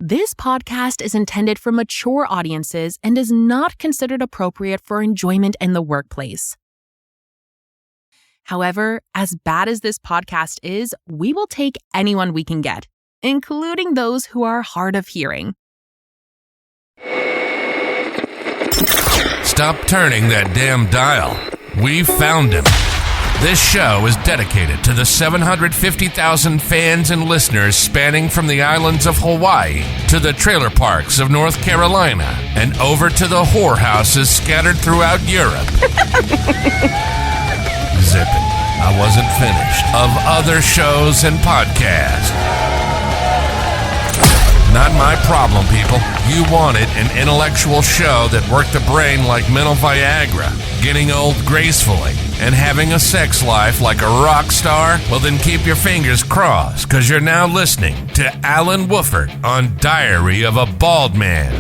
This podcast is intended for mature audiences and is not considered appropriate for enjoyment in the workplace. However, as bad as this podcast is, we will take anyone we can get, including those who are hard of hearing. Stop turning that damn dial. We found him. This show is dedicated to the 750,000 fans and listeners spanning from the islands of Hawaii to the trailer parks of North Carolina and over to the whorehouses scattered throughout Europe. Zipping. I wasn't finished. Of other shows and podcasts. Not my problem, people. You wanted an intellectual show that worked the brain like mental Viagra, getting old gracefully, and having a sex life like a rock star? Well, then keep your fingers crossed, because you're now listening to Alan Woffard on Diary of a Bald Man.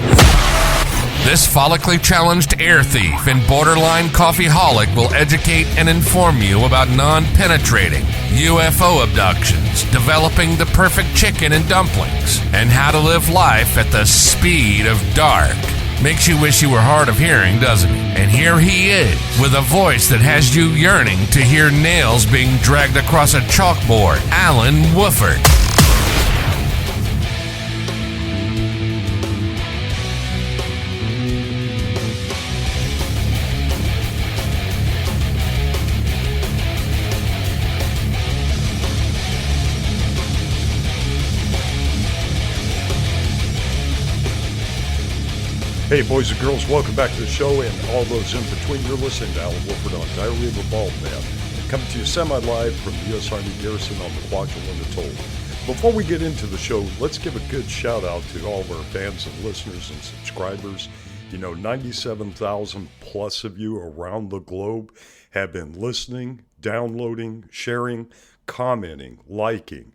This follically challenged air thief and borderline coffeeholic will educate and inform you about non-penetrating, UFO abductions, developing the perfect chicken and dumplings, and how to live life at the speed of dark. Makes you wish you were hard of hearing, doesn't it? And here he is, with a voice that has you yearning to hear nails being dragged across a chalkboard. Alan Woffard. Hey, boys and girls, welcome back to the show, and all those in between. You're listening to Alan Woffard on Diary of a Bald Man, coming to you semi-live from the US Army Garrison on the Kwajalein Atoll. Before we get into the show, let's give a good shout-out to all of our fans and listeners and subscribers. 97,000 plus of you around the globe have been listening, downloading, sharing, commenting, liking,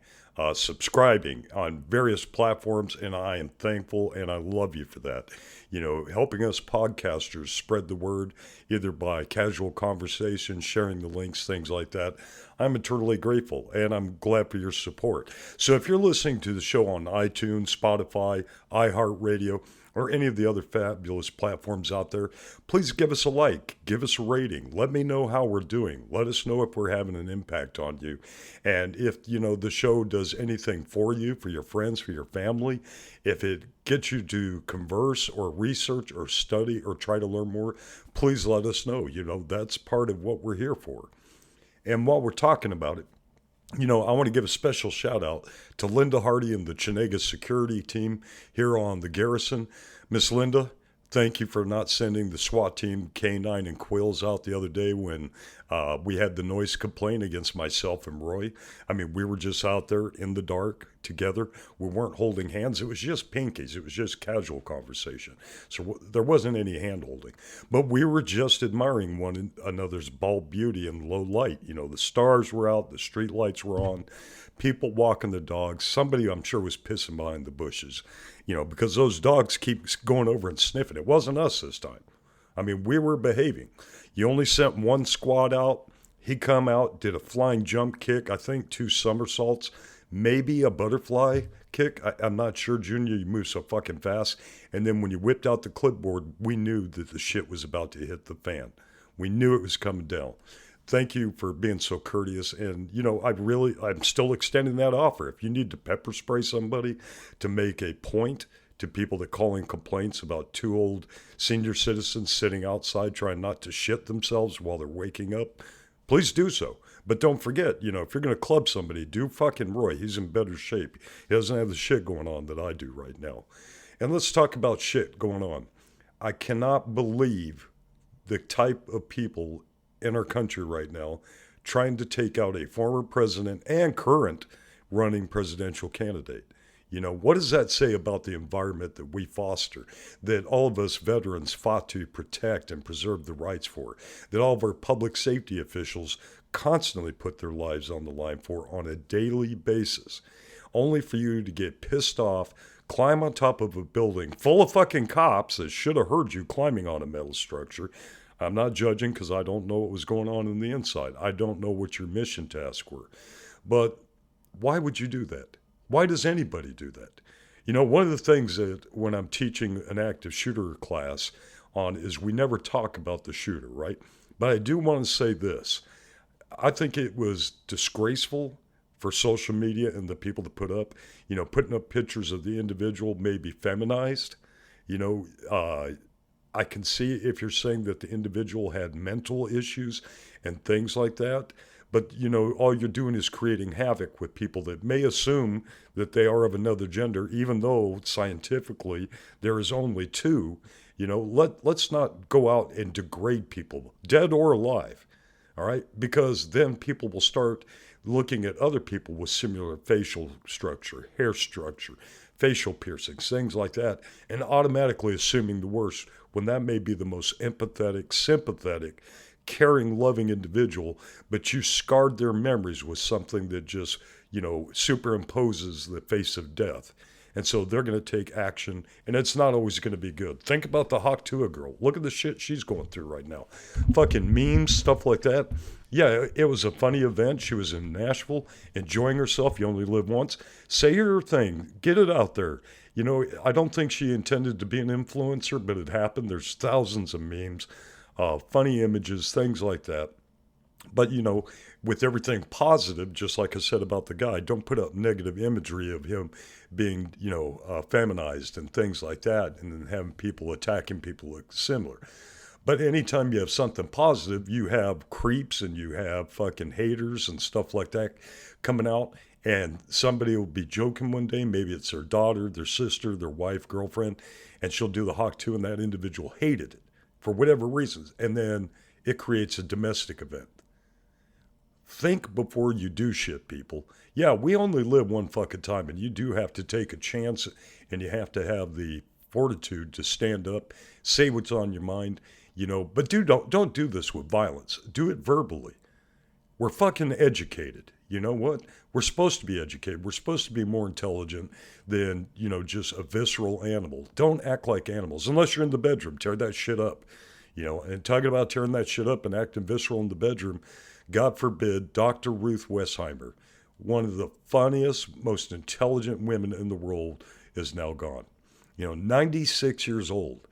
subscribing on various platforms, and I am thankful and I love you for that. Helping us podcasters spread the word either by casual conversation, sharing the links, things like that. I'm eternally grateful, and I'm glad for your support. So if you're listening to the show on iTunes, Spotify, iHeartRadio, or any of the other fabulous platforms out there, please give us a like, give us a rating. Let me know how we're doing. Let us know if we're having an impact on you. And if, the show does anything for you, for your friends, for your family, if it gets you to converse or research or study or try to learn more, please let us know. That's part of what we're here for. And while we're talking about it, I want to give a special shout out to Linda Hardy and the Chenega security team here on the Garrison. Miss Linda, thank you for not sending the SWAT team K9 and Quills out the other day when we had the noise complaint against myself and Roy. We were just out there in the dark together. We weren't holding hands. It was just pinkies. It was just casual conversation. So there wasn't any hand holding. But we were just admiring one another's bald beauty in low light. The stars were out. The street lights were on. People walking the dogs. Somebody, I'm sure, was pissing behind the bushes, because those dogs keep going over and sniffing. It wasn't us this time. We were behaving. You only sent one squad out. He come out, did a flying jump kick, I think 2 somersaults, maybe a butterfly kick. I'm not sure, Junior. You move so fucking fast. And then when you whipped out the clipboard, we knew that the shit was about to hit the fan. We knew it was coming down. Thank you for being so courteous. And, I'm still extending that offer. If you need to pepper spray somebody to make a point to people that call in complaints about 2 old senior citizens sitting outside trying not to shit themselves while they're waking up, please do so. But don't forget, if you're going to club somebody, do fucking Roy. He's in better shape. He doesn't have the shit going on that I do right now. And let's talk about shit going on. I cannot believe the type of people in our country right now trying to take out a former president and current running presidential candidate. What does that say about the environment that we foster, that all of us veterans fought to protect and preserve the rights for, that all of our public safety officials constantly put their lives on the line for on a daily basis, only for you to get pissed off, climb on top of a building full of fucking cops that should have heard you climbing on a metal structure. I'm not judging because I don't know what was going on in the inside. I don't know what your mission tasks were. But why would you do that? Why does anybody do that? One of the things that when I'm teaching an active shooter class on is we never talk about the shooter, right? But I do want to say this. I think it was disgraceful for social media and the people to put up, putting up pictures of the individual maybe feminized. I can see if you're saying that the individual had mental issues and things like that. But, all you're doing is creating havoc with people that may assume that they are of another gender, even though scientifically there is only two. Let's not go out and degrade people, dead or alive, all right? Because then people will start looking at other people with similar facial structure, hair structure, facial piercings, things like that, and automatically assuming the worst when that may be the most empathetic, sympathetic, caring, loving individual, but you scarred their memories with something that just, superimposes the face of death. And so they're going to take action, and it's not always going to be good. Think about the Haktua girl. Look at the shit she's going through right now. Fucking memes, stuff like that. Yeah, it was a funny event. She was in Nashville, enjoying herself. You only live once. Say your thing. Get it out there. I don't think she intended to be an influencer, but it happened. There's thousands of memes, funny images, things like that. But, with everything positive, just like I said about the guy, don't put up negative imagery of him being, feminized and things like that, and then having people attacking people look similar. But anytime you have something positive, you have creeps and you have fucking haters and stuff like that coming out. And somebody will be joking one day, maybe it's their daughter, their sister, their wife, girlfriend, and she'll do the Hawk 2, and that individual hated it for whatever reasons. And then it creates a domestic event. Think before you do shit, people. Yeah, we only live one fucking time, and you do have to take a chance, and you have to have the fortitude to stand up, say what's on your mind, but don't do this with violence. Do it verbally. We're fucking educated. You know what? We're supposed to be educated. We're supposed to be more intelligent than, just a visceral animal. Don't act like animals, unless you're in the bedroom. Tear that shit up. And talking about tearing that shit up and acting visceral in the bedroom, God forbid, Dr. Ruth Westheimer, one of the funniest, most intelligent women in the world, is now gone. 96 years old.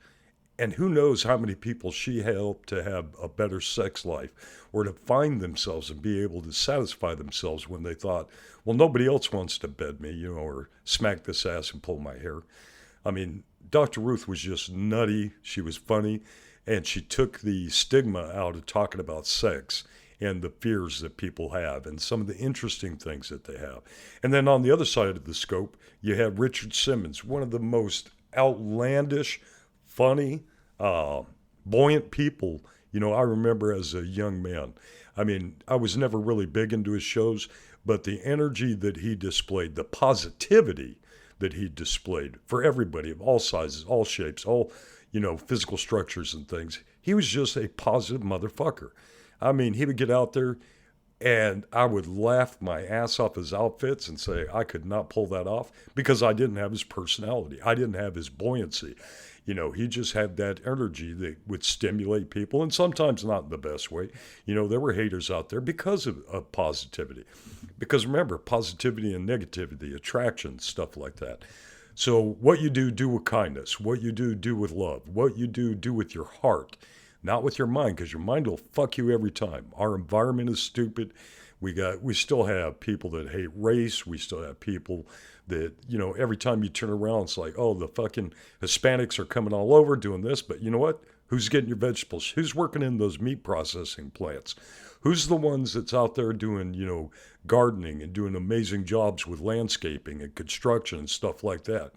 And who knows how many people she helped to have a better sex life or to find themselves and be able to satisfy themselves when they thought, well, nobody else wants to bed me, or smack this ass and pull my hair. I mean, Dr. Ruth was just nutty. She was funny. And she took the stigma out of talking about sex and the fears that people have and some of the interesting things that they have. And then on the other side of the scope, you have Richard Simmons, one of the most outlandish, funny, buoyant people, I remember as a young man. I mean, I was never really big into his shows, but the energy that he displayed, the positivity that he displayed for everybody of all sizes, all shapes, all, physical structures and things, he was just a positive motherfucker. I mean, he would get out there and I would laugh my ass off his outfits and say I could not pull that off because I didn't have his personality. I didn't have his buoyancy. He just had that energy that would stimulate people, and sometimes not in the best way. There were haters out there because of positivity. Because remember, positivity and negativity, attraction, stuff like that. So what you do with kindness. What you do with love. What you do with your heart. Not with your mind, because your mind will fuck you every time. Our environment is stupid. We still have people that hate race. We still have people that, every time you turn around, it's like, oh, the fucking Hispanics are coming all over doing this. But you know what? Who's getting your vegetables? Who's working in those meat processing plants? Who's the ones that's out there doing, gardening and doing amazing jobs with landscaping and construction and stuff like that?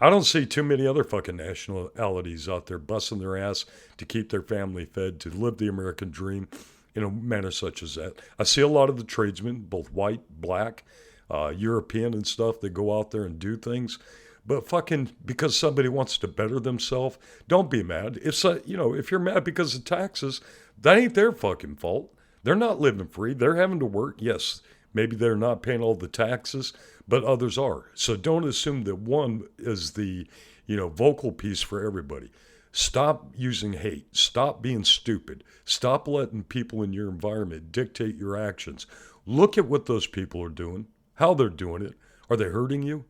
I don't see too many other fucking nationalities out there busting their ass to keep their family fed, to live the American dream in a manner such as that. I see a lot of the tradesmen, both white, black, European and stuff, that go out there and do things. But fucking because somebody wants to better themselves, don't be mad. If you're mad because of taxes, that ain't their fucking fault. They're not living free. They're having to work. Yes, maybe they're not paying all the taxes, but others are. So don't assume that one is the, vocal piece for everybody. Stop using hate. Stop being stupid. Stop letting people in your environment dictate your actions. Look at what those people are doing, how they're doing it. Are they hurting you?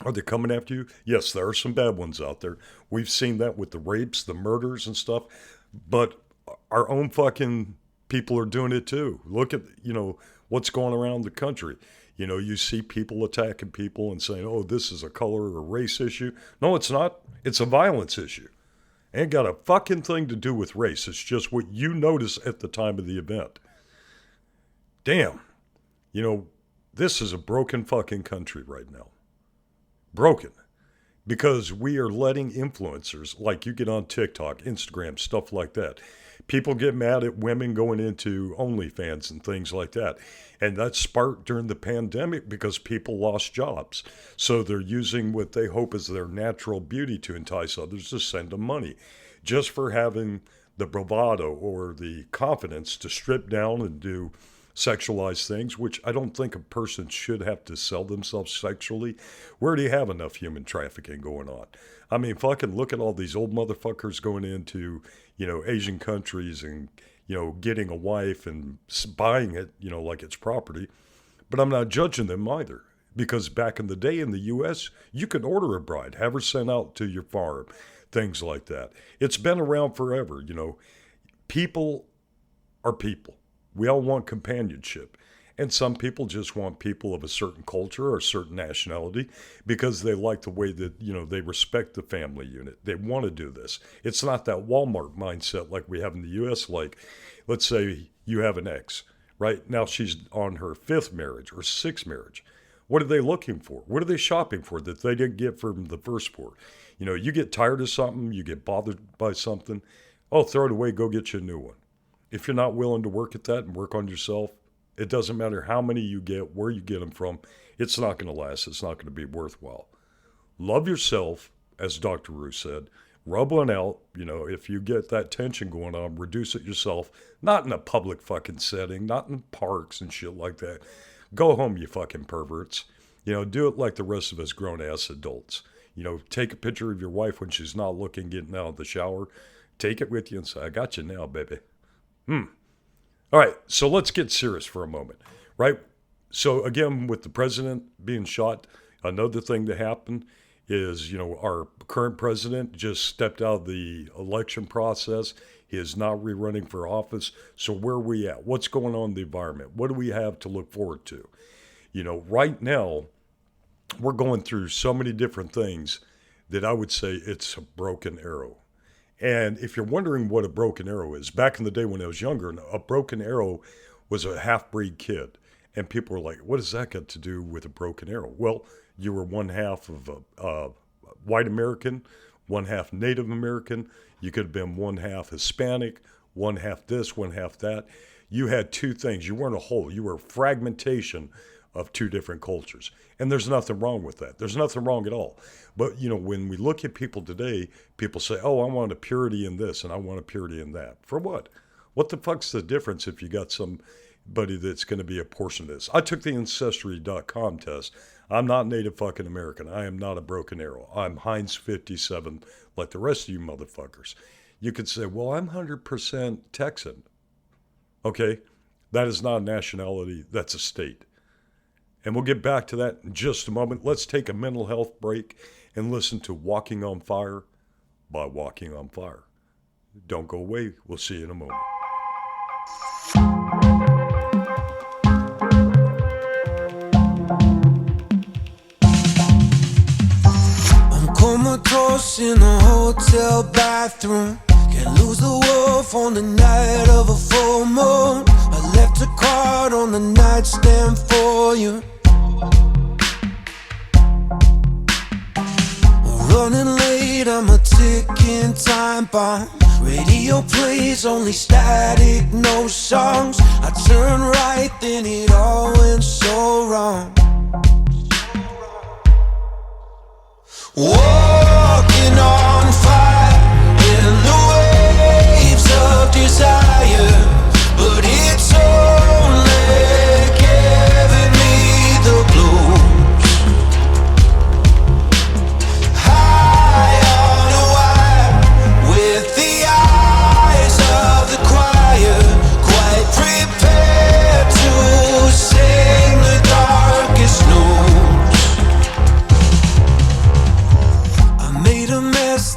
Are they coming after you? Yes, there are some bad ones out there. We've seen that with the rapes, the murders and stuff. But our own fucking people are doing it too. Look at, what's going around the country. You see people attacking people and saying, oh, this is a color or race issue. No, it's not. It's a violence issue. Ain't got a fucking thing to do with race. It's just what you notice at the time of the event. Damn. This is a broken fucking country right now. Broken. Because we are letting influencers, like you get on TikTok, Instagram, stuff like that. People get mad at women going into OnlyFans and things like that. And that sparked during the pandemic because people lost jobs. So they're using what they hope is their natural beauty to entice others to send them money. Just for having the bravado or the confidence to strip down and do sexualized things, which I don't think a person should have to sell themselves sexually. Where do you have enough human trafficking going on? I mean, fucking look at all these old motherfuckers going into, Asian countries and, getting a wife and buying it, like it's property. But I'm not judging them either. Because back in the day in the U.S., you could order a bride, have her sent out to your farm, things like that. It's been around forever, People are people. We all want companionship. And some people just want people of a certain culture or a certain nationality because they like the way that, they respect the family unit. They want to do this. It's not that Walmart mindset like we have in the U.S. Like, let's say you have an ex, right? Now she's on her 5th marriage or 6th marriage. What are they looking for? What are they shopping for that they didn't get from the first 4? You get tired of something, you get bothered by something. Oh, throw it away, go get you a new one. If you're not willing to work at that and work on yourself, it doesn't matter how many you get, where you get them from. It's not going to last. It's not going to be worthwhile. Love yourself, as Dr. Ruth said. Rub one out. If you get that tension going on, reduce it yourself. Not in a public fucking setting, not in parks and shit like that. Go home, you fucking perverts. Do it like the rest of us grown-ass adults. Take a picture of your wife when she's not looking, getting out of the shower. Take it with you and say, I got you now, baby. All right, so let's get serious for a moment, right? So again, with the president being shot, another thing that happened is, our current president just stepped out of the election process. He is not rerunning for office. So where are we at? What's going on in the environment? What do we have to look forward to? Right now, we're going through so many different things that I would say it's a broken arrow. And if you're wondering what a broken arrow is, back in the day when I was younger, a broken arrow was a half-breed kid. And people were like, what does that got to do with a broken arrow? Well, you were one half of a white American, one half Native American. You could have been one half Hispanic, one half this, one half that. You had two things. You weren't a whole. You were a fragmentation of two different cultures. And there's nothing wrong with that. There's nothing wrong at all. But, when we look at people today, people say, oh, I want a purity in this and I want a purity in that. For what? What the fuck's the difference if you got somebody that's going to be a portion of this? I took the Ancestry.com test. I'm not Native fucking American. I am not a broken arrow. I'm Heinz 57 like the rest of you motherfuckers. You could say, well, I'm 100% Texan. Okay, that is not a nationality. That's a state. And we'll get back to that in just a moment. Let's take a mental health break and listen to Walking on Fire by Walking on Fire. Don't go away. We'll see you in a moment. I'm comatose in a hotel bathroom. Can't lose the wolf on the night of a full moon. I left a card on the nightstand for you. Running late, I'm a ticking time bomb. Radio plays only static, no songs. I turn right, then it all went so wrong. Walking on fire in the waves of desire, but it's only giving me the blues. High on a wire with the eyes of the choir, quite prepared to sing the darkest news.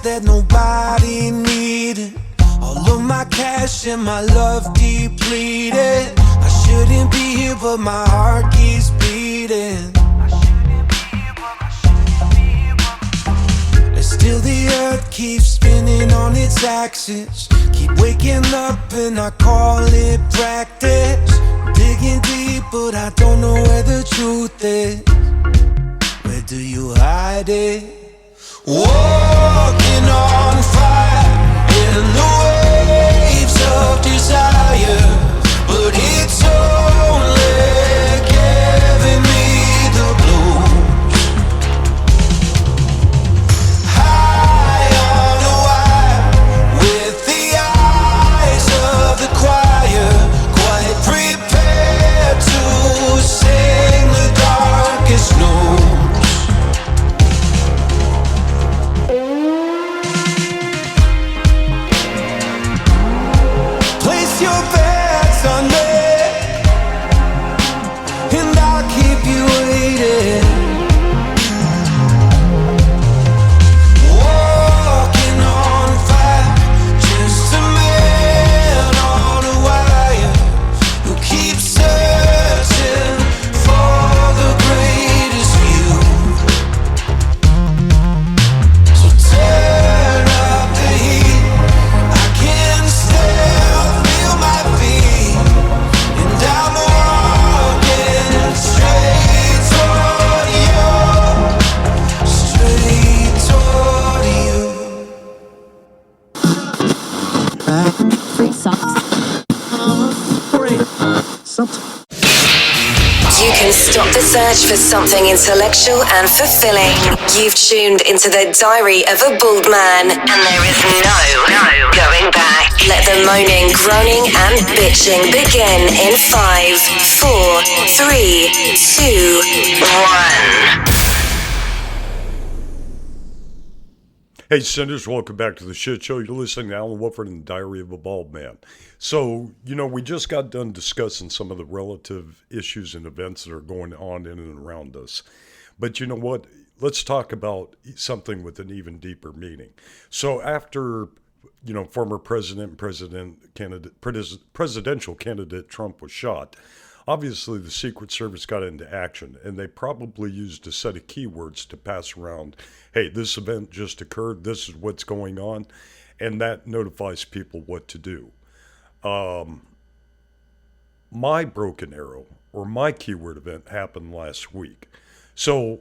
that nobody needed. All of my cash and my love depleted. I shouldn't be here, but my heart keeps beating. And still the earth keeps spinning on its axis. Keep waking up and I call it practice. Digging deep, but I don't know where the truth is. Where do you hide it? Walking on fire in the waves of desire, but it's only giving me the blues. High on a wire with the eyes of the choir, quite prepared to sing the darkest news. Your bets on me, and I'll keep you waiting. Walking on fire, just a man on a wire who keeps searching for the greatest view. So turn up the heat, I can still feel my feet, and I'm walking straight toward you, straight toward you. Free socks. You can stop the search for something intellectual and fulfilling. You've tuned into the Diary of a Bald Man, and there is no going back. Let the moaning, groaning, and bitching begin in 5, 4, 3, 2, 1. Hey, Sinners, welcome back to the shit show. You're listening to Alan Woffard and the Diary of a Bald Man. So, we just got done discussing some of the relative issues and events that are going on in and around us. But you know what? Let's talk about something with an even deeper meaning. So after, former presidential candidate Trump was shot, obviously the Secret Service got into action, and they probably used a set of keywords to pass around, hey, this event just occurred, this is what's going on, and that notifies people what to do. My broken arrow, or my keyword event, happened last week. So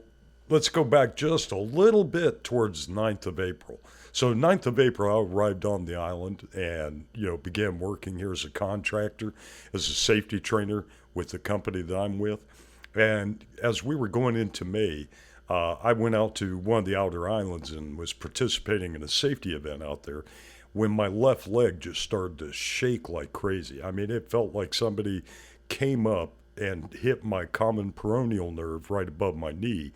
let's go back just a little bit towards 9th of April. So 9th of April, I arrived on the island and, began working here as a contractor, as a safety trainer with the company that I'm with. And as we were going into May, I went out to one of the outer islands and was participating in a safety event out there when my left leg just started to shake like crazy. I mean, it felt like somebody came up and hit my common peroneal nerve right above my knee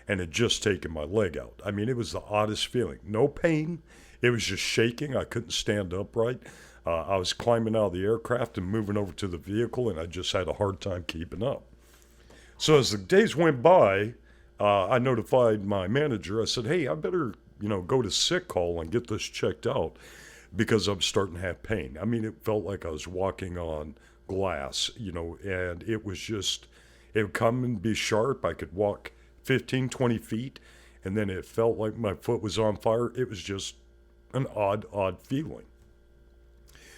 and had just taken my leg out. I mean, it was the oddest feeling. No pain. It was just shaking. I couldn't stand upright. I was climbing out of the aircraft and moving over to the vehicle, and I just had a hard time keeping up. So as the days went by, I notified my manager. I said, hey, I better, go to sick call and get this checked out because I'm starting to have pain. I mean, it felt like I was walking on glass, and it was just, it would come and be sharp. I could walk 15, 20 feet, and then it felt like my foot was on fire. It was just an odd feeling.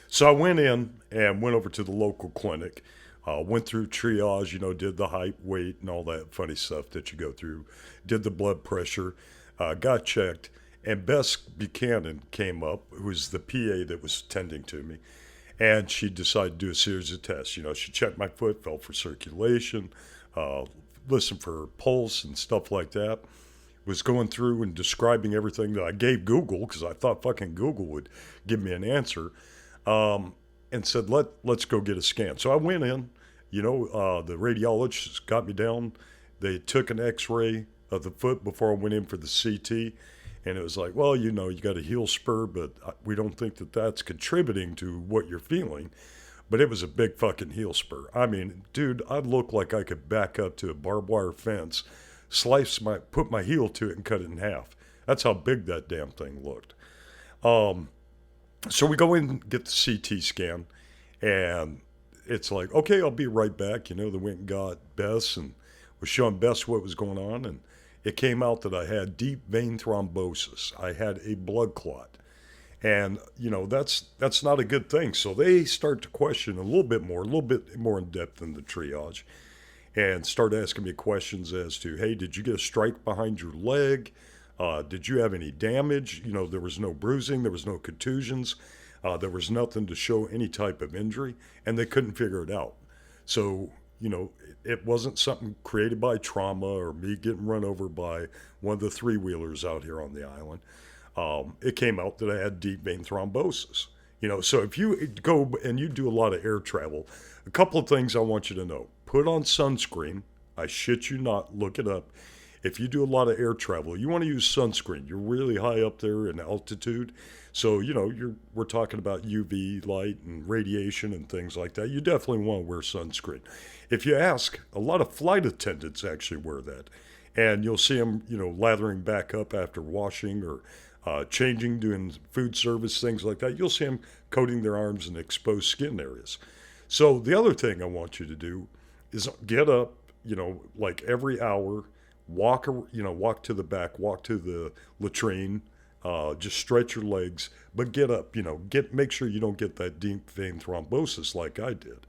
So I went in and went over to the local clinic, went through triage, did the height, weight, and all that funny stuff that you go through, did the blood pressure, got checked, and Bess Buchanan came up, who was the PA that was attending to me, and she decided to do a series of tests. She checked my foot, felt for circulation, listened for pulse and stuff like that. Was going through and describing everything that I gave Google, because I thought fucking Google would give me an answer, and said, let's go get a scan. So I went in, the radiologist got me down. They took an x-ray of the foot before I went in for the CT. And it was like, well, you got a heel spur, but we don't think that that's contributing to what you're feeling. But it was a big fucking heel spur. I mean, dude, I looked like I could back up to a barbed wire fence, put my heel to it and cut it in half. That's how big that damn thing looked. So we go in and get the CT scan, and it's like, okay, I'll be right back. They went and got Bess and was showing Bess what was going on, and it came out that I had deep vein thrombosis. I had a blood clot. And, that's not a good thing. So they start to question a little bit more in depth than the triage, and start asking me questions as to, hey, did you get a strike behind your leg? Did you have any damage? There was no bruising, there was no contusions, there was nothing to show any type of injury, and they couldn't figure it out. So, it wasn't something created by trauma or me getting run over by one of the three-wheelers out here on the island. It came out that I had deep vein thrombosis. So if you go and you do a lot of air travel, a couple of things I want you to know. Put on sunscreen. I shit you not, look it up. If you do a lot of air travel, you want to use sunscreen. You're really high up there in altitude. So, we're talking about UV light and radiation and things like that. You definitely want to wear sunscreen. If you ask, a lot of flight attendants actually wear that. And you'll see them, lathering back up after washing or changing, doing food service, things like that. You'll see them coating their arms in exposed skin areas. So the other thing I want you to do is get up, like every hour, walk to the back, walk to the latrine, just stretch your legs, but get up, make sure you don't get that deep vein thrombosis like I did.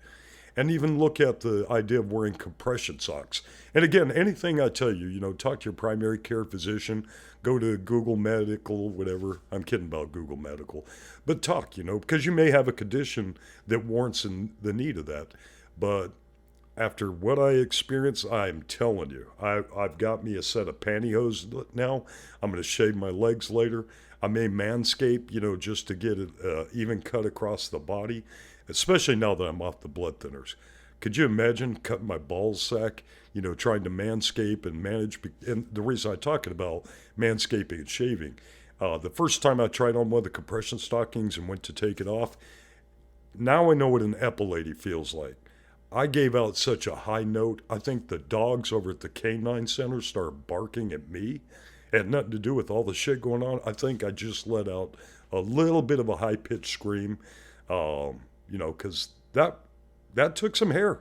And even look at the idea of wearing compression socks. And again, anything I tell you, talk to your primary care physician, go to Google Medical, whatever. I'm kidding about Google Medical. But talk, because you may have a condition that warrants the need of that. But after what I experienced, I'm telling you, I've got me a set of pantyhose now. I'm going to shave my legs later. I may manscape, just to get it even cut across the body, especially now that I'm off the blood thinners. Could you imagine cutting my ball sack, trying to manscape and manage? And the reason I'm talking about manscaping and shaving, the first time I tried on one of the compression stockings and went to take it off, now I know what an epilady feels like. I gave out such a high note. I think the dogs over at the canine center started barking at me. It had nothing to do with all the shit going on. I think I just let out a little bit of a high-pitched scream, because that took some hair.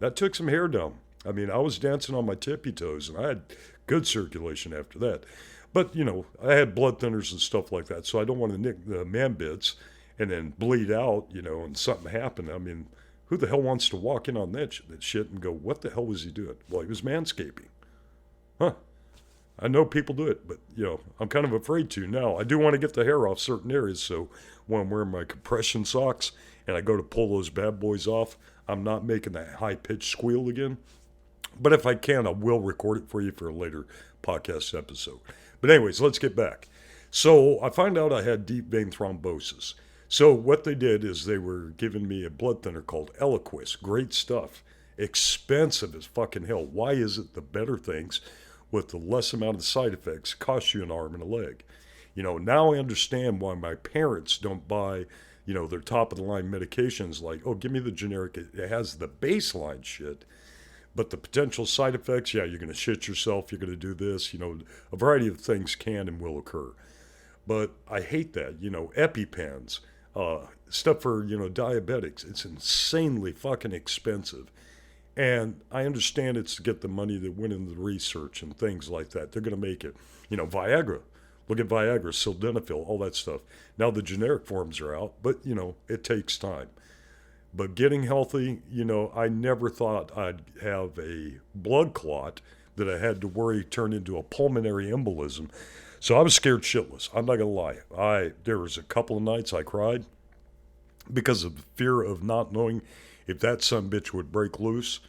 That took some hair down. I mean, I was dancing on my tippy toes, and I had good circulation after that. But, I had blood thinners and stuff like that, so I don't want to nick the man bits and then bleed out, and something happened. I mean, who the hell wants to walk in on that shit and go, what the hell was he doing? Well, he was manscaping. Huh. I know people do it, but, I'm kind of afraid to now. I do want to get the hair off certain areas, so when I'm wearing my compression socks and I go to pull those bad boys off, I'm not making that high-pitched squeal again. But if I can, I will record it for you for a later podcast episode. But anyways, let's get back. So I find out I had deep vein thrombosis. So what they did is they were giving me a blood thinner called Eliquis. Great stuff. Expensive as fucking hell. Why is it the better things with the less amount of side effects cost you an arm and a leg? Now I understand why my parents don't buy, their top-of-the-line medications like, oh, give me the generic. It has the baseline shit. But the potential side effects, yeah, you're going to shit yourself, you're going to do this, a variety of things can and will occur. But I hate that, EpiPens, stuff for, diabetics. It's insanely fucking expensive. And I understand it's to get the money that went into the research and things like that. They're going to make it, Viagra. Look at Viagra, sildenafil, all that stuff. Now the generic forms are out, but, it takes time. But getting healthy, I never thought I'd have a blood clot that I had to worry turned into a pulmonary embolism. So I was scared shitless. I'm not going to lie. There was a couple of nights I cried because of the fear of not knowing if that sumbitch would break loose,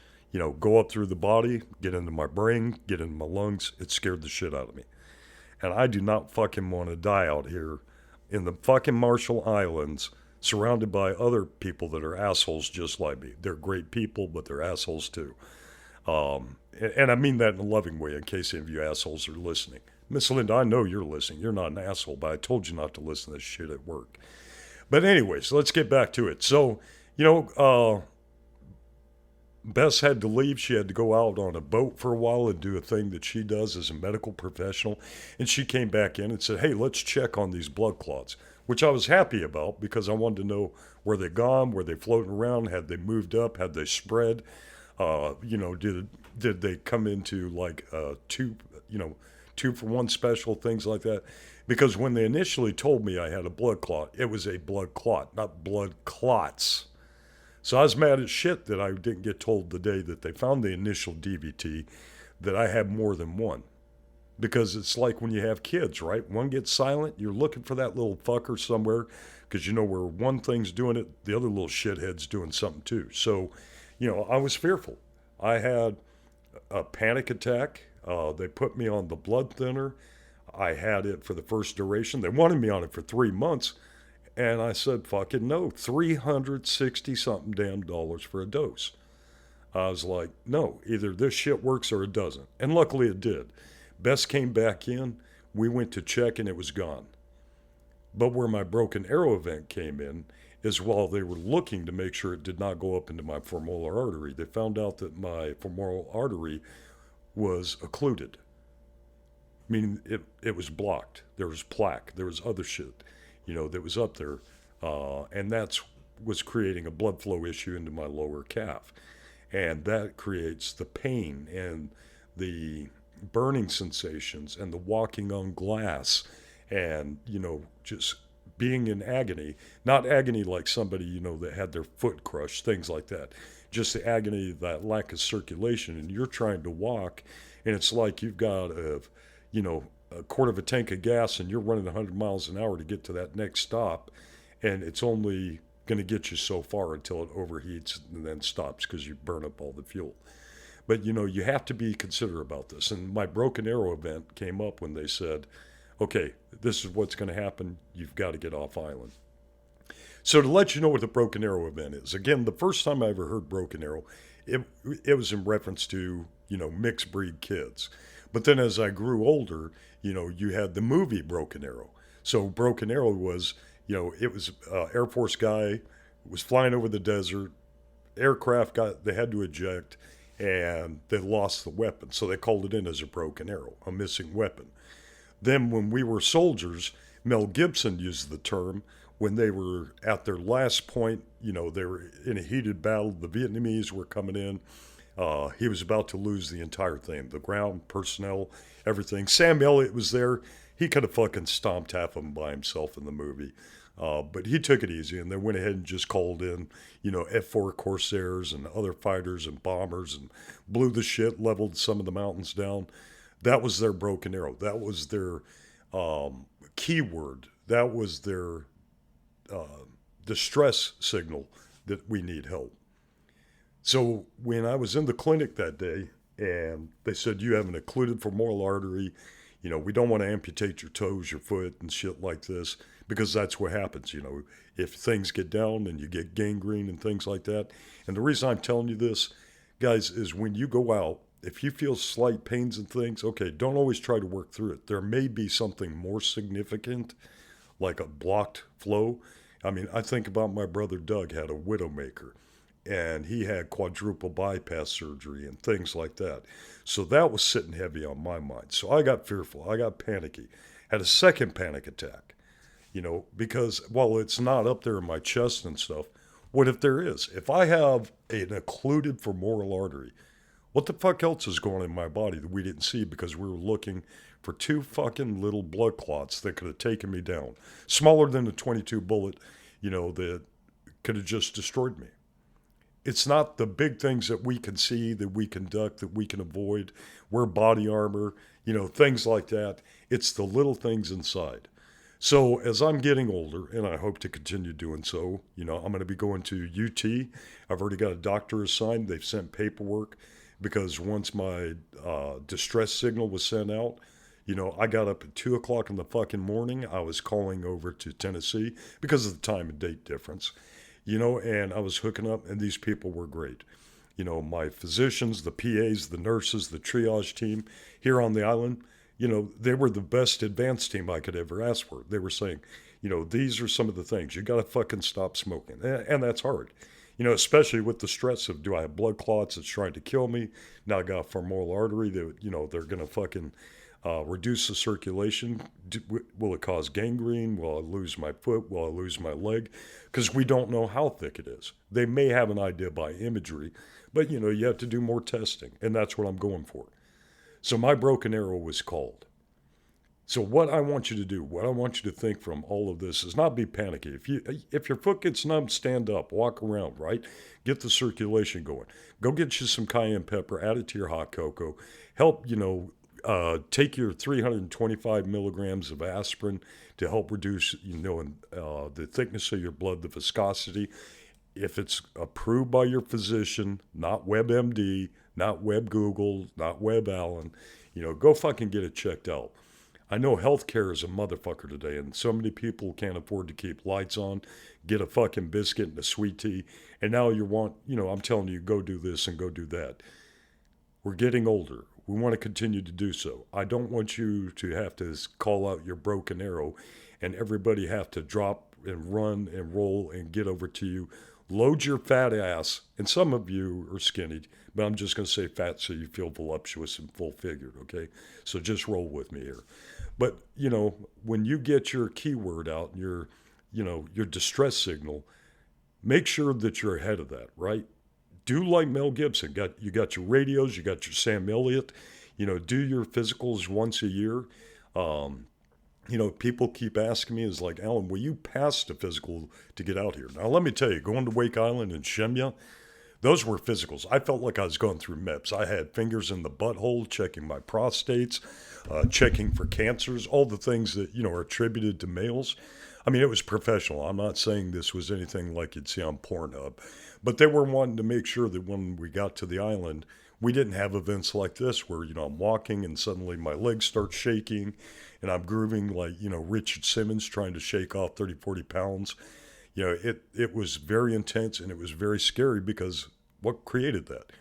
go up through the body, get into my brain, get into my lungs. It scared the shit out of me. And I do not fucking want to die out here in the fucking Marshall Islands surrounded by other people that are assholes just like me. They're great people, but they're assholes too. And I mean that in a loving way in case any of you assholes are listening. Miss Linda, I know you're listening. You're not an asshole, but I told you not to listen to this shit at work. But anyways, let's get back to it. So, Bess had to leave. She had to go out on a boat for a while and do a thing that she does as a medical professional. And she came back in and said, hey, let's check on these blood clots. which I was happy about because I wanted to know where they gone, were they floating around, had they moved up, had they spread, did they come into like two for one special, things like that. Because when they initially told me I had a blood clot, it was a blood clot, not blood clots. So I was mad as shit that I didn't get told the day that they found the initial DVT that I had more than one. Because it's like when you have kids, right? One gets silent, you're looking for that little fucker somewhere because you know where one thing's doing it, the other little shithead's doing something too. So, I was fearful. I had a panic attack. They put me on the blood thinner. I had it for the first duration. They wanted me on it for 3 months. And I said, fucking no, $360 something damn dollars for a dose. I was like, no, either this shit works or it doesn't. And luckily it did. Bess came back in. We went to check and it was gone. But where my broken arrow event came in is while they were looking to make sure it did not go up into my femoral artery, they found out that my femoral artery was occluded, meaning it was blocked. There was plaque. There was other shit, that was up there. And that was creating a blood flow issue into my lower calf. And that creates the pain and the burning sensations and the walking on glass and, just being in agony. Not agony like somebody, that had their foot crushed, things like that. Just the agony, that lack of circulation, and you're trying to walk, and it's like you've got a quarter of a tank of gas, and you're running 100 miles an hour to get to that next stop, and it's only going to get you so far until it overheats and then stops because you burn up all the fuel. But, you have to be considerate about this. And my broken arrow event came up when they said, okay, this is what's going to happen. You've got to get off island. So to let you know what the broken arrow event is, again, the first time I ever heard broken arrow, it was in reference to, mixed breed kids. But then as I grew older, you had the movie Broken Arrow. So Broken Arrow was, it was an Air Force guy, was flying over the desert, aircraft they had to eject, and they lost the weapon. So they called it in as a broken arrow, a missing weapon. Then when we were soldiers, Mel Gibson used the term when they were at their last point, they were in a heated battle. The Vietnamese were coming in. He was about to lose the entire thing, the ground, personnel, everything. Sam Elliott was there. He could have fucking stomped half of them by himself in the movie. But he took it easy, and they went ahead and just called in, F-4 Corsairs and other fighters and bombers and blew the shit, leveled some of the mountains down. That was their broken arrow. That was their keyword. That was their distress signal that we need help. So when I was in the clinic that day and they said, you have an occluded femoral artery, we don't want to amputate your toes, your foot and shit like this, because that's what happens, if things get down and you get gangrene and things like that. And the reason I'm telling you this, guys, is when you go out, if you feel slight pains and things, okay, don't always try to work through it. There may be something more significant, like a blocked flow. I mean, I think about my brother Doug had a widowmaker, and he had quadruple bypass surgery and things like that. So that was sitting heavy on my mind. So I got fearful. I got panicky. Had a second panic attack, because while it's not up there in my chest and stuff, what if there is? If I have an occluded femoral artery, what the fuck else is going on in my body that we didn't see because we were looking for two fucking little blood clots that could have taken me down? Smaller than a .22 bullet, that could have just destroyed me. It's not the big things that we can see, that we can duck, that we can avoid, wear body armor, things like that. It's the little things inside. So as I'm getting older, and I hope to continue doing so, I'm going to be going to UT. I've already got a doctor assigned. They've sent paperwork because once my distress signal was sent out, I got up at 2 o'clock in the fucking morning. I was calling over to Tennessee because of the time and date difference. And I was hooking up, and these people were great. My physicians, the PAs, the nurses, the triage team here on the island, they were the best advanced team I could ever ask for. They were saying, these are some of the things. You got to fucking stop smoking. And that's hard, especially with the stress of, do I have blood clots that's trying to kill me? Now I got a femoral artery that, they're going to fucking reduce the circulation. Will it cause gangrene? Will I lose my foot? Will I lose my leg? Because we don't know how thick it is. They may have an idea by imagery, but you have to do more testing, and that's what I'm going for. So my broken arrow was called. So what I want you to do, what I want you to think from all of this is not be panicky. If your foot gets numb, stand up, walk around, right? Get the circulation going. Go get you some cayenne pepper, add it to your hot cocoa. Help, take your 325 milligrams of aspirin to help reduce, the thickness of your blood, the viscosity. If it's approved by your physician, not WebMD, not Web Google, not Web Allen, go fucking get it checked out. I know healthcare is a motherfucker today, and so many people can't afford to keep lights on, get a fucking biscuit and a sweet tea, and now I'm telling you, go do this and go do that. We're getting older. We want to continue to do so. I don't want you to have to call out your broken arrow and everybody have to drop and run and roll and get over to you. Load your fat ass, and some of you are skinny, but I'm just going to say fat so you feel voluptuous and full-figured, okay? So just roll with me here. But, when you get your keyword out, your distress signal, make sure that you're ahead of that, right? Do like Mel Gibson. You got your radios, you got your Sam Elliott, do your physicals once a year. People keep asking me, is like, Alan, will you pass the physical to get out here? Now, let me tell you, going to Wake Island and Shemya, those were physicals. I felt like I was going through MEPS. I had fingers in the butthole, checking my prostates, checking for cancers, all the things that, are attributed to males. I mean, it was professional. I'm not saying this was anything like you'd see on Pornhub. But they were wanting to make sure that when we got to the island, we didn't have events like this where, I'm walking and suddenly my legs start shaking and I'm grooving like, Richard Simmons trying to shake off 30, 40 pounds. It was very intense and it was very scary because what created that?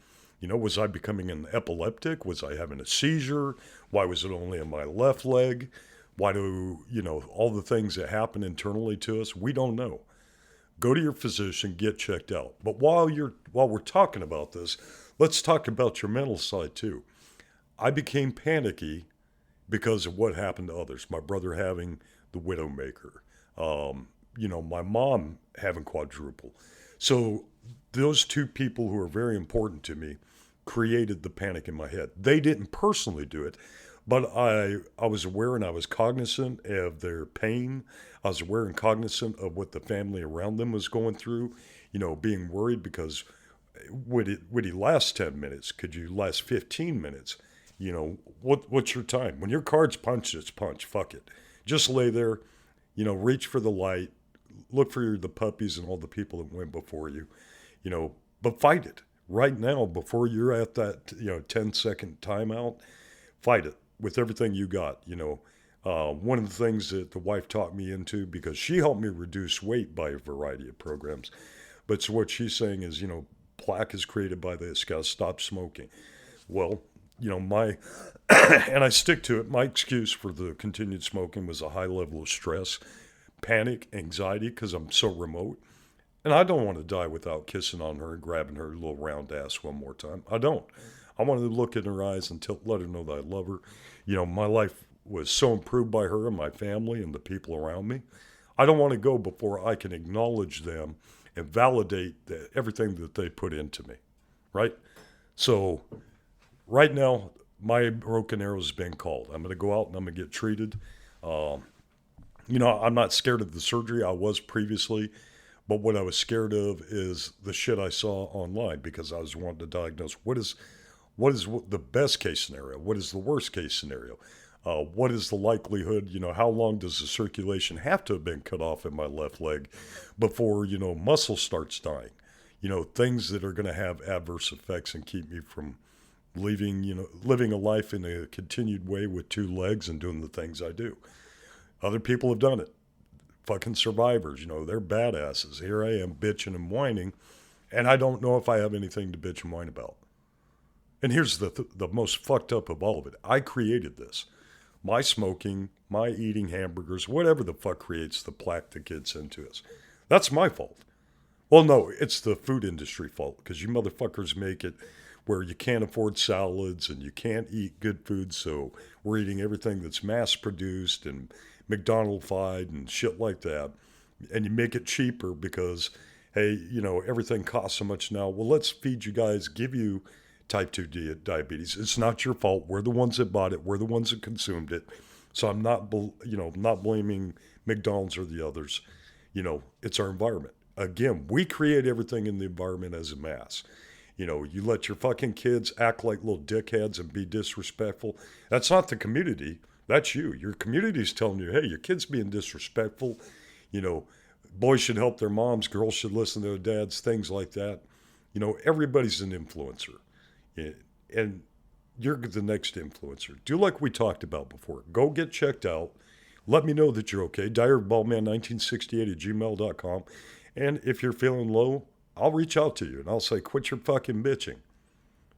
Was I becoming an epileptic? Was I having a seizure? Why was it only in my left leg? Why do, all the things that happen internally to us? We don't know. Go to your physician, get checked out. But while we're talking about this, let's talk about your mental side too. I became panicky because of what happened to others. My brother having the Widowmaker. My mom having quadruple. So those two people who are very important to me created the panic in my head. They didn't personally do it, but I was aware and I was cognizant of their pain. I was aware and cognizant of what the family around them was going through, being worried because would he last 10 minutes? Could you last 15 minutes? What's your time? When your card's punched, it's punched. Fuck it. Just lay there, reach for the light, look for the puppies and all the people that went before you, but fight it. Right now, before you're at that, 10-second timeout, fight it with everything you got, One of the things that the wife talked me into, because she helped me reduce weight by a variety of programs, but so what she's saying is, plaque is created by this, got to stop smoking. Well, my, and I stick to it, my excuse for the continued smoking was a high level of stress, panic, anxiety, because I'm so remote. And I don't want to die without kissing on her and grabbing her little round ass one more time. I don't. I wanted to look in her eyes and let her know that I love her. My life was so improved by her and my family and the people around me. I don't want to go before I can acknowledge them and validate everything that they put into me, right? So right now, my broken arrow has been called. I'm going to go out and I'm going to get treated. I'm not scared of the surgery. I was previously. But what I was scared of is the shit I saw online because I was wanting to diagnose what is the best case scenario? What is the worst case scenario? What is the likelihood, how long does the circulation have to have been cut off in my left leg before, muscle starts dying? Things that are going to have adverse effects and keep me from living a life in a continued way with two legs and doing the things I do. Other people have done it. Fucking survivors, they're badasses. Here I am bitching and whining, and I don't know if I have anything to bitch and whine about. And here's the most fucked up of all of it. I created this. My smoking, my eating hamburgers, whatever the fuck creates the plaque that gets into us. That's my fault. Well, no, it's the food industry fault, because you motherfuckers make it where you can't afford salads and you can't eat good food, so we're eating everything that's mass-produced and McDonald-fied and shit like that. And you make it cheaper because, hey, everything costs so much now. Well, let's feed you guys, give you type 2 diabetes. It's not your fault. We're the ones that bought it. We're the ones that consumed it. So I'm not blaming McDonald's or the others. It's our environment. Again, we create everything in the environment as a mass. You let your fucking kids act like little dickheads and be disrespectful. That's not the community. That's you. Your community's telling you, hey, your kid's being disrespectful. Boys should help their moms. Girls should listen to their dads, things like that. Everybody's an influencer. And you're the next influencer. Do like we talked about before. Go get checked out. Let me know that you're okay. diarybaldman1968@gmail.com. And if you're feeling low, I'll reach out to you and I'll say, quit your fucking bitching.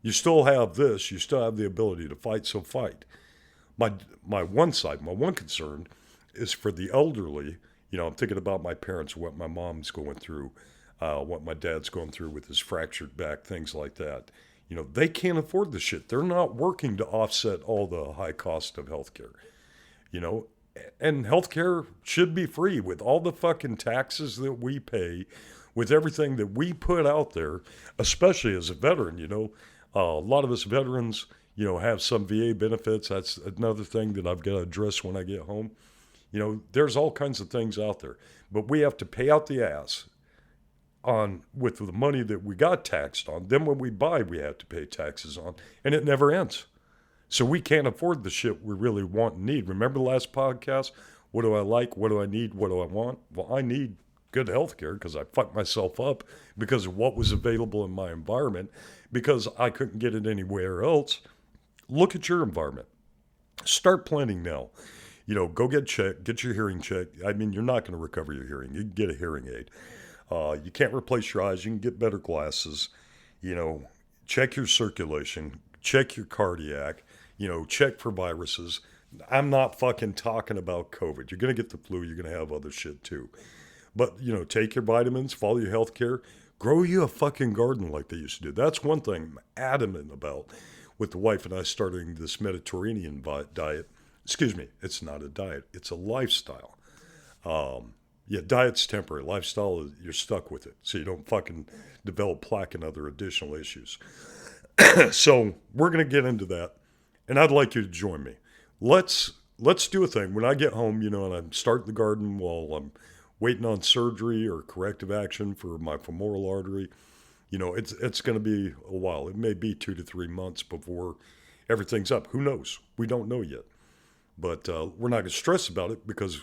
You still have this. You still have the ability to fight, so fight. My one concern is for the elderly. I'm thinking about my parents, what my mom's going through, what my dad's going through with his fractured back, things like that. They can't afford the shit. They're not working to offset all the high cost of healthcare. And healthcare should be free with all the fucking taxes that we pay, with everything that we put out there, especially as a veteran. A lot of us veterans, have some VA benefits. That's another thing that I've got to address when I get home. There's all kinds of things out there, but we have to pay out the ass with the money that we got taxed on. Then when we buy, we have to pay taxes on, and it never ends. So we can't afford the shit we really want and need. Remember the last podcast? What do I like? What do I need? What do I want? Well, I need good health care because I fucked myself up because of what was available in my environment, because I couldn't get it anywhere else. Look at your environment. Start planning now. Go get checked, get your hearing checked. I mean, you're not going to recover your hearing. You can get a hearing aid. You can't replace your eyes. You can get better glasses. Check your circulation. Check your cardiac. Check for viruses. I'm not fucking talking about COVID. You're going to get the flu. You're going to have other shit too. But, take your vitamins, follow your health care. Grow you a fucking garden like they used to do. That's one thing I'm adamant about with the wife and I starting this Mediterranean diet. Excuse me, it's not a diet. It's a lifestyle. Diet's temporary. Lifestyle, you're stuck with it. So you don't fucking develop plaque and other additional issues. So we're going to get into that. And I'd like you to join me. Let's do a thing. When I get home, and I'm starting the garden while I'm waiting on surgery or corrective action for my femoral artery, it's going to be a while. It may be 2 to 3 months before everything's up. Who knows? We don't know yet. But we're not going to stress about it because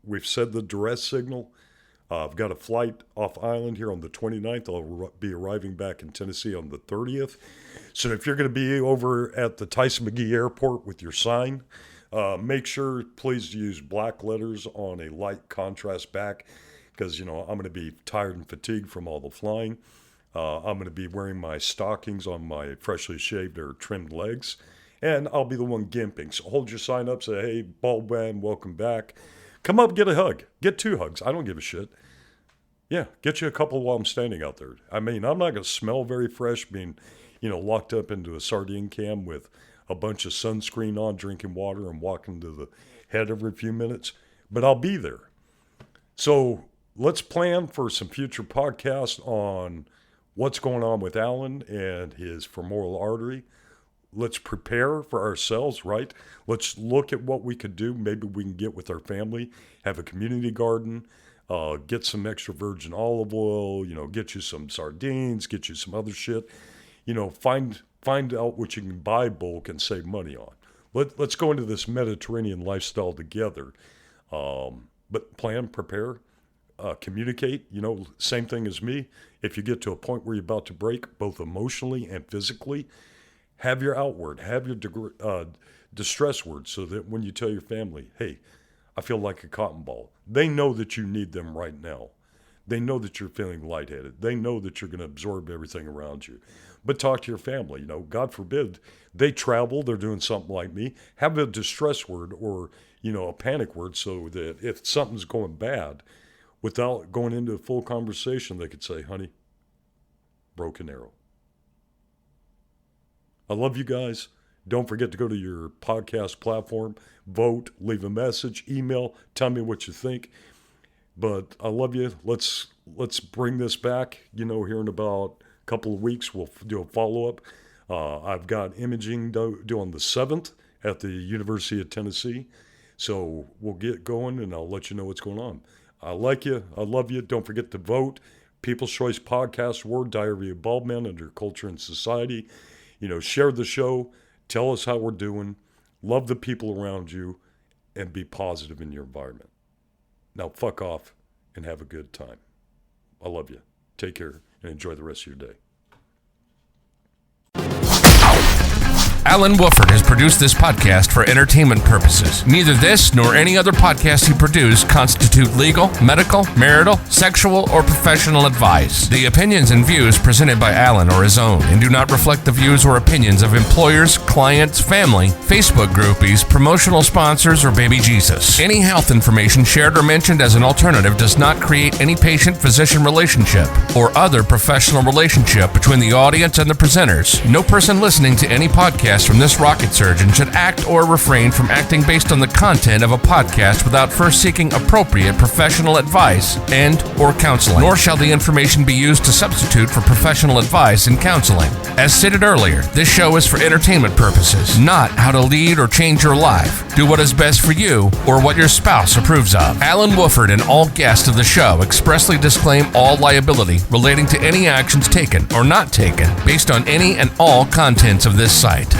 we've said the duress signal. I've got a flight off island here on the 29th. I'll be arriving back in Tennessee on the 30th. So if you're going to be over at the Tyson McGee Airport with your sign, make sure, please, use black letters on a light contrast back because, I'm going to be tired and fatigued from all the flying. I'm going to be wearing my stockings on my freshly shaved or trimmed legs. And I'll be the one gimping. So hold your sign up, say, hey, Bald Man, welcome back. Come up, get a hug. Get 2 hugs. I don't give a shit. Yeah, get you a couple while I'm standing out there. I mean, I'm not going to smell very fresh being, locked up into a sardine can with a bunch of sunscreen on, drinking water and walking to the head every few minutes. But I'll be there. So let's plan for some future podcasts on what's going on with Alan and his femoral artery. Let's prepare for ourselves, right? Let's look at what we could do. Maybe we can get with our family, have a community garden, get some extra virgin olive oil, get you some sardines, get you some other shit. Find out what you can buy bulk and save money on. Let's go into this Mediterranean lifestyle together. But plan, prepare, communicate. Same thing as me. If you get to a point where you're about to break, both emotionally and physically, have your outward, have your distress words so that when you tell your family, hey, I feel like a cotton ball, they know that you need them right now. They know that you're feeling lightheaded. They know that you're going to absorb everything around you. But talk to your family. God forbid, they travel, they're doing something like me. Have a distress word or, a panic word so that if something's going bad, without going into a full conversation, they could say, honey, broken arrow. I love you guys. Don't forget to go to your podcast platform, vote, leave a message, email, tell me what you think. But I love you. Let's bring this back. Here in about a couple of weeks, we'll do a follow-up. I've got imaging due on the 7th at the University of Tennessee. So we'll get going, and I'll let you know what's going on. I like you. I love you. Don't forget to vote. People's Choice Podcast Award, Diary of Bald Men Under Culture and Society. Share the show. Tell us how we're doing. Love the people around you, and be positive in your environment. Now, fuck off and have a good time. I love you. Take care and enjoy the rest of your day. Alan Woffard has produced this podcast for entertainment purposes. Neither this nor any other podcast he produced constitute legal, medical, marital, sexual, or professional advice. The opinions and views presented by Alan are his own and do not reflect the views or opinions of employers, clients, family, Facebook groupies, promotional sponsors, or baby Jesus. Any health information shared or mentioned as an alternative does not create any patient-physician relationship or other professional relationship between the audience and the presenters. No person listening to any podcast from this rocket surgeon should act or refrain from acting based on the content of a podcast without first seeking appropriate professional advice and or counseling, nor shall the information be used to substitute for professional advice and counseling. As stated earlier, this show is for entertainment purposes, not how to lead or change your life. Do what is best for you or what your spouse approves of. Alan Woffard and all guests of the show expressly disclaim all liability relating to any actions taken or not taken based on any and all contents of this site.